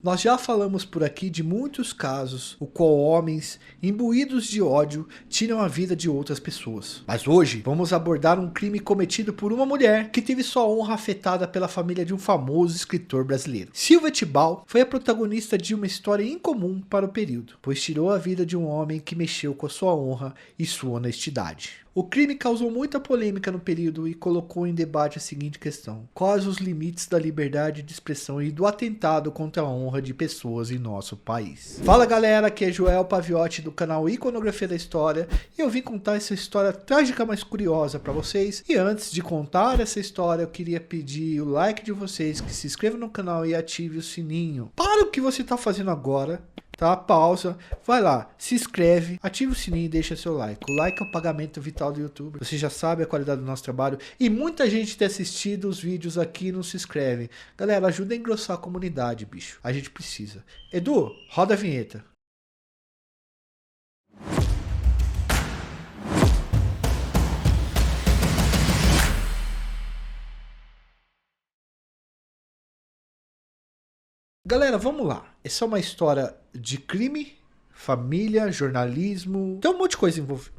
Nós já falamos por aqui de muitos casos o qual homens imbuídos de ódio tiram a vida de outras pessoas. Mas hoje vamos abordar um crime cometido por uma mulher que teve sua honra afetada pela família de um famoso escritor brasileiro. Silvia Tibau foi a protagonista de uma história incomum para o período, pois tirou a vida de um homem que mexeu com a sua honra e sua honestidade. O crime causou muita polêmica no período e colocou em debate a seguinte questão: quais os limites da liberdade de expressão e do atentado contra a honra de pessoas em nosso país? Fala galera, aqui é Joel Paviotti do canal Iconografia da História e eu vim contar essa história trágica, mas curiosa para vocês. E antes de contar essa história, eu queria pedir o like de vocês, que se inscrevam no canal e ative o sininho. Para o que você está fazendo agora, tá? Pausa, vai lá, se inscreve, ativa o sininho e deixa seu like. O like é o pagamento vital do YouTube. Você já sabe a qualidade do nosso trabalho e muita gente tem assistido os vídeos aqui e não se inscreve. Galera, ajuda a engrossar a comunidade, bicho. A gente precisa. Edu, roda a vinheta. Galera, vamos lá. Essa é uma história de crime, família, jornalismo, tem um monte de coisa envolvida.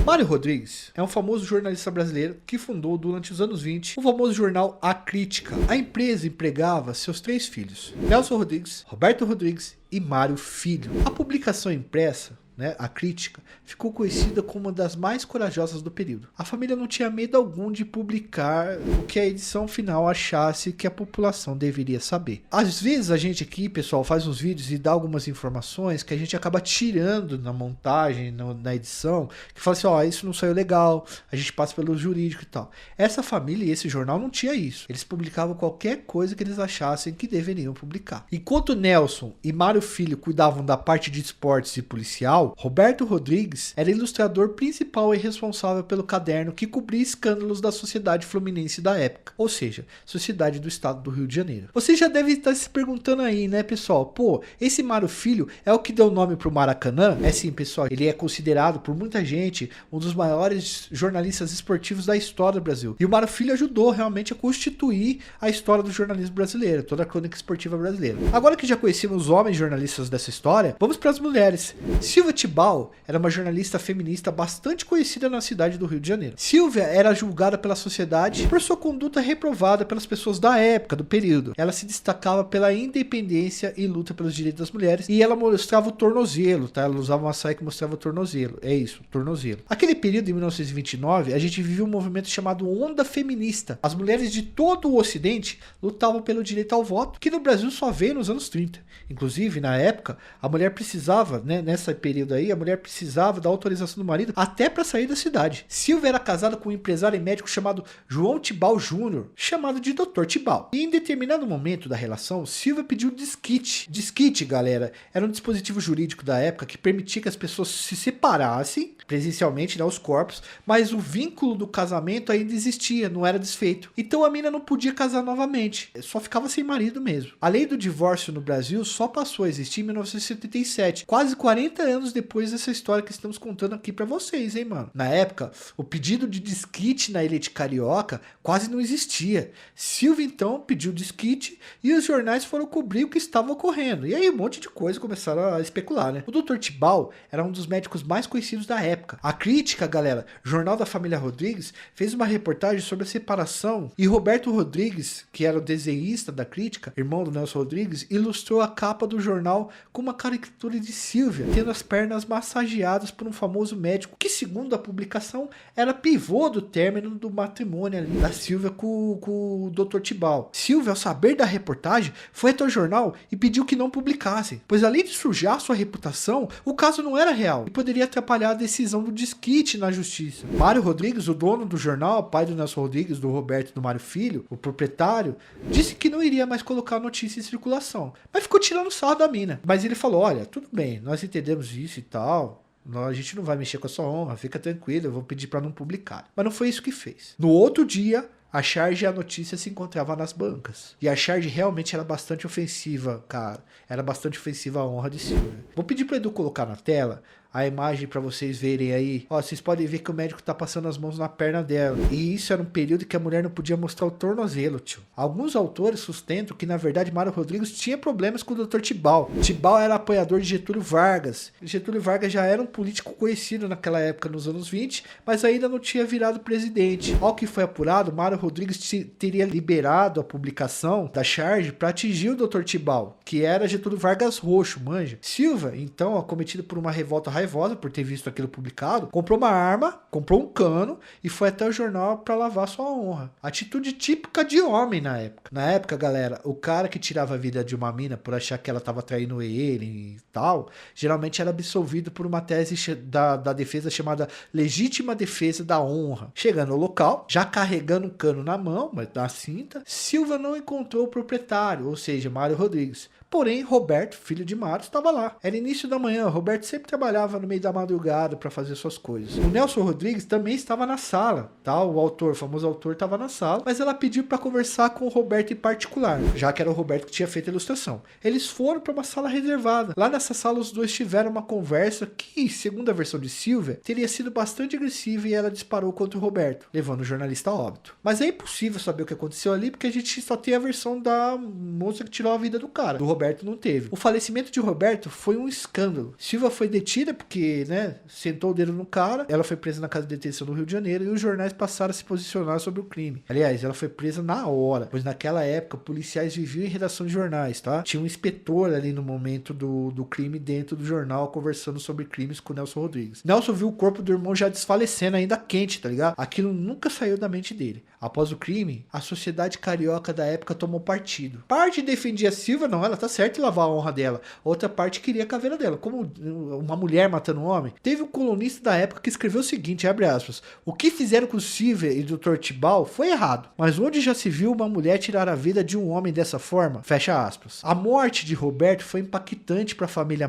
Mário Rodrigues é um famoso jornalista brasileiro que fundou durante os anos 20 o famoso jornal A Crítica. A empresa empregava seus 3 filhos, Nelson Rodrigues, Roberto Rodrigues e Mário Filho. A publicação impressa, A Crítica, ficou conhecida como uma das mais corajosas do período. A família não tinha medo algum de publicar o que a edição final achasse que a população deveria saber. Às vezes a gente aqui, pessoal, faz uns vídeos e dá algumas informações que a gente acaba tirando na montagem, na edição, que fala assim, isso não saiu legal, a gente passa pelo jurídico e tal. Essa família e esse jornal não tinha isso. Eles publicavam qualquer coisa que eles achassem que deveriam publicar. Enquanto Nelson e Mário Filho cuidavam da parte de esportes e policial, Roberto Rodrigues era ilustrador principal e responsável pelo caderno que cobria escândalos da sociedade fluminense da época, ou seja, sociedade do estado do Rio de Janeiro. Você já deve estar se perguntando aí, né, pessoal? Pô, esse Mário Filho é o que deu nome pro Maracanã? É sim, pessoal, ele é considerado por muita gente um dos maiores jornalistas esportivos da história do Brasil. E o Mário Filho ajudou realmente a constituir a história do jornalismo brasileiro, toda a crônica esportiva brasileira. Agora que já conhecemos os homens jornalistas dessa história, vamos para as mulheres. Silvia Tibau era uma jornalista feminista bastante conhecida na cidade do Rio de Janeiro. Silvia era julgada pela sociedade por sua conduta reprovada pelas pessoas da época, do período. Ela se destacava pela independência e luta pelos direitos das mulheres e ela mostrava o tornozelo, tá? Ela usava uma saia que mostrava o tornozelo. É isso, tornozelo. Aquele período, em 1929, a gente vivia um movimento chamado Onda Feminista. As mulheres de todo o Ocidente lutavam pelo direito ao voto, que no Brasil só veio nos anos 30. Inclusive, na época, a mulher precisava, nessa período aí, a mulher precisava da autorização do marido até para sair da cidade. Silvia era casada com um empresário e médico chamado João Tibau Júnior, chamado de Dr. Tibau. E em determinado momento da relação, Silvia pediu desquite. Desquite, galera, era um dispositivo jurídico da época que permitia que as pessoas se separassem presencialmente, os corpos, mas o vínculo do casamento ainda existia, não era desfeito. Então a mina não podia casar novamente, só ficava sem marido mesmo. A lei do divórcio no Brasil só passou a existir em 1977, quase 40 anos depois dessa história que estamos contando aqui pra vocês, hein, mano. Na época, o pedido de desquite na elite carioca quase não existia. Silvia então pediu desquite e os jornais foram cobrir o que estava ocorrendo. E aí um monte de coisa começaram a especular, O Dr. Tibau era um dos médicos mais conhecidos da época. A Crítica, galera, jornal da família Rodrigues, fez uma reportagem sobre a separação e Roberto Rodrigues, que era o desenhista da Crítica, irmão do Nelson Rodrigues, ilustrou a capa do jornal com uma caricatura de Silvia, tendo as pernas massageadas por um famoso médico, que segundo a publicação, era pivô do término do matrimônio ali da Silvia com o Dr. Tibau. Silvia, ao saber da reportagem, foi até o jornal e pediu que não publicassem, pois além de sujar sua reputação, o caso não era real e poderia atrapalhar a decisão do desquite na justiça. Mário Rodrigues, o dono do jornal, pai do Nelson Rodrigues, do Roberto e do Mário Filho, o proprietário, disse que não iria mais colocar a notícia em circulação, mas ficou tirando sarro da mina. Mas ele falou, olha, tudo bem, nós entendemos isso e tal, a gente não vai mexer com a sua honra, fica tranquilo, eu vou pedir para não publicar. Mas não foi isso que fez. No outro dia, a charge e a notícia se encontravam nas bancas. E a charge realmente era bastante ofensiva, cara. Era bastante ofensiva à honra de Silvia. Vou pedir para Edu colocar na tela a imagem pra vocês verem aí. Ó, vocês podem ver que o médico tá passando as mãos na perna dela. E isso era um período que a mulher não podia mostrar o tornozelo, tio. Alguns autores sustentam que, na verdade, Mário Rodrigues tinha problemas com o Dr. Tibau. Tibau era apoiador de Getúlio Vargas. Getúlio Vargas já era um político conhecido naquela época, nos anos 20, mas ainda não tinha virado presidente. Ao que foi apurado, Mário Rodrigues teria liberado a publicação da charge para atingir o Dr. Tibau, que era Getúlio Vargas roxo, manja. Silva, então, acometido por uma revolta raivosa por ter visto aquilo publicado, comprou uma arma, comprou um cano e foi até o jornal para lavar sua honra. Atitude típica de homem na época. Na época, galera, o cara que tirava a vida de uma mina por achar que ela estava traindo ele e tal, geralmente era absolvido por uma tese da defesa chamada legítima defesa da honra. Chegando ao local, já carregando um cano na mão, mas na cinta, Silva não encontrou o proprietário, ou seja, Mário Rodrigues. Porém, Roberto, filho de Mário, estava lá. Era início da manhã, Roberto sempre trabalhava no meio da madrugada para fazer suas coisas. O Nelson Rodrigues também estava na sala, tá? O famoso autor, estava na sala, mas ela pediu para conversar com o Roberto em particular, já que era o Roberto que tinha feito a ilustração. Eles foram para uma sala reservada. Lá nessa sala, os dois tiveram uma conversa que, segundo a versão de Silvia, teria sido bastante agressiva e ela disparou contra o Roberto, levando o jornalista a óbito. Mas é impossível saber o que aconteceu ali, porque a gente só tem a versão da moça que tirou a vida do cara. Do Roberto não teve. O falecimento de Roberto foi um escândalo. Silva foi detida porque, né, sentou o dedo no cara. Ela foi presa na casa de detenção do Rio de Janeiro e os jornais passaram a se posicionar sobre o crime. Aliás, ela foi presa na hora, pois naquela época policiais viviam em redação de jornais, tá? Tinha um inspetor ali no momento do crime dentro do jornal conversando sobre crimes com o Nelson Rodrigues. Nelson viu o corpo do irmão já desfalecendo, ainda quente, tá ligado? Aquilo nunca saiu da mente dele. Após o crime, a sociedade carioca da época tomou partido. Parte defendia Silva, não, ela tá certa em lavar a honra dela. Outra parte queria a caveira dela. Como uma mulher matando um homem. Teve um colunista da época que escreveu o seguinte, abre aspas, o que fizeram com Silvia e Dr. Tibau foi errado, mas onde já se viu uma mulher tirar a vida de um homem dessa forma? Fecha aspas. A morte de Roberto foi impactante para a família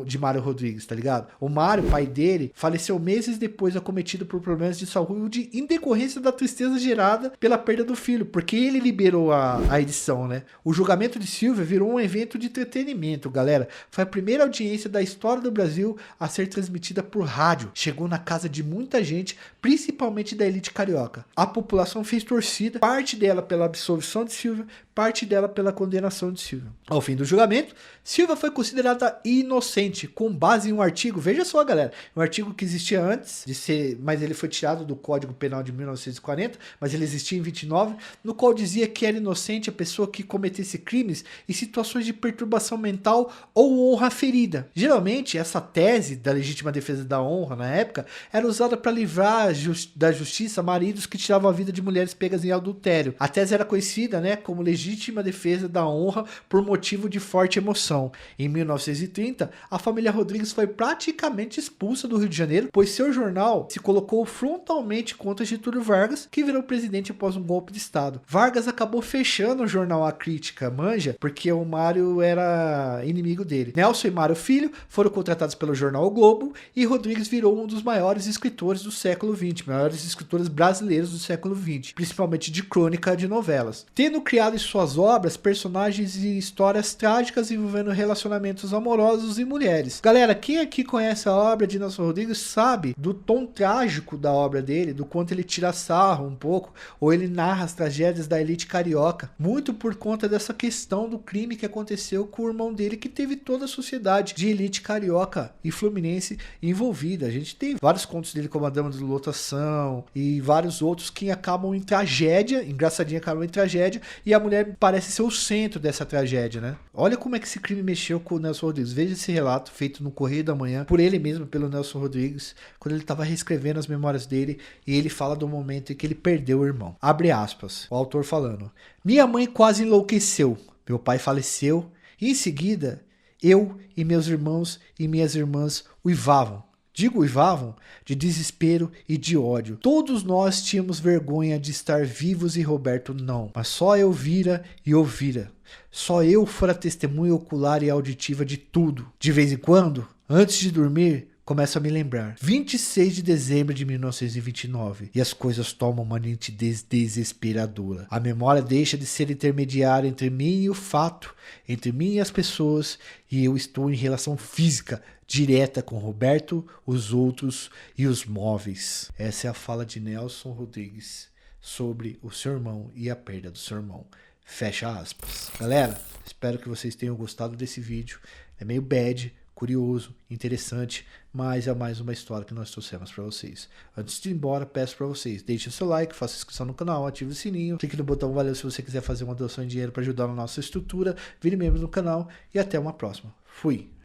de Mário Rodrigues, tá ligado? O Mário, pai dele, faleceu meses depois acometido por problemas de saúde em decorrência da tristeza gerada pela perda do filho, porque ele liberou a edição, né? O julgamento de Silvia virou um evento de entretenimento, galera. Foi a primeira audiência da história do Brasil a ser transmitida por rádio. Chegou na casa de muita gente, principalmente da elite carioca. A população fez torcida, parte dela pela absolvição de Silvia, parte dela pela condenação de Silvia. Ao fim do julgamento, Silvia foi considerada inocente, com base em um artigo, veja só, galera, um artigo que existia antes de ser, mas ele foi tirado do Código Penal de 1940, mas ele existia em 29, no qual dizia que era inocente a pessoa que cometesse crimes em situações de perturbação mental ou honra ferida. Geralmente, essa tese da legítima defesa da honra, na época, era usada para livrar da justiça maridos que tiravam a vida de mulheres pegas em adultério. A tese era conhecida, né, como legítima defesa da honra por motivo de forte emoção. Em 1930, a família Rodrigues foi praticamente expulsa do Rio de Janeiro, pois seu jornal se colocou frontalmente contra Getúlio Vargas, que virou presidente após um golpe de Estado. Vargas acabou fechando o jornal A Crítica, manja, porque o Mário era inimigo dele. Nelson e Mário Filho foram contratados pelo jornal O Globo e Rodrigues virou um dos maiores escritores do século XX, maiores escritores brasileiros do século XX, principalmente de crônica de novelas. Tendo criado em suas obras personagens e histórias trágicas envolvendo relacionamentos amorosos e mulheres. Galera, quem aqui conhece a obra de Nelson Rodrigues sabe do tom trágico da obra dele, do quanto ele tira sarro um pouco, ou ele narra as tragédias da elite carioca, muito por conta dessa questão do crime que aconteceu com o irmão dele, que teve toda a sociedade de elite carioca e fluminense envolvida. A gente tem vários contos dele como A Dama de Lotação e vários outros que acabam em tragédia, engraçadinho, acabam em tragédia, e a mulher parece ser o centro dessa tragédia, né? Olha como é que esse crime mexeu com o Nelson Rodrigues. Veja esse relato feito no Correio da Manhã, por ele mesmo, pelo Nelson Rodrigues, quando ele estava reescrevendo as memórias dele, e ele fala do momento em que ele perdeu o irmão. Abre aspas, o autor falando: minha mãe quase enlouqueceu, meu pai faleceu, e em seguida, eu e meus irmãos e minhas irmãs uivavam. Digo uivavam de desespero e de ódio. Todos nós tínhamos vergonha de estar vivos e Roberto não. Mas só eu vira e ouvira. Só eu fora testemunha ocular e auditiva de tudo. De vez em quando, antes de dormir, começo a me lembrar. 26 de dezembro de 1929. E as coisas tomam uma nitidez desesperadora. A memória deixa de ser intermediária entre mim e o fato, entre mim e as pessoas, e eu estou em relação física direta com Roberto, os outros e os móveis. Essa é a fala de Nelson Rodrigues sobre o seu irmão e a perda do seu irmão. Fecha aspas. Galera, espero que vocês tenham gostado desse vídeo. É meio bad, curioso, interessante, mas é mais uma história que nós trouxemos para vocês. Antes de ir embora, peço para vocês, deixem seu like, faça inscrição no canal, ative o sininho, clique no botão valeu se você quiser fazer uma doação de dinheiro para ajudar na nossa estrutura, vire membro no canal e até uma próxima. Fui!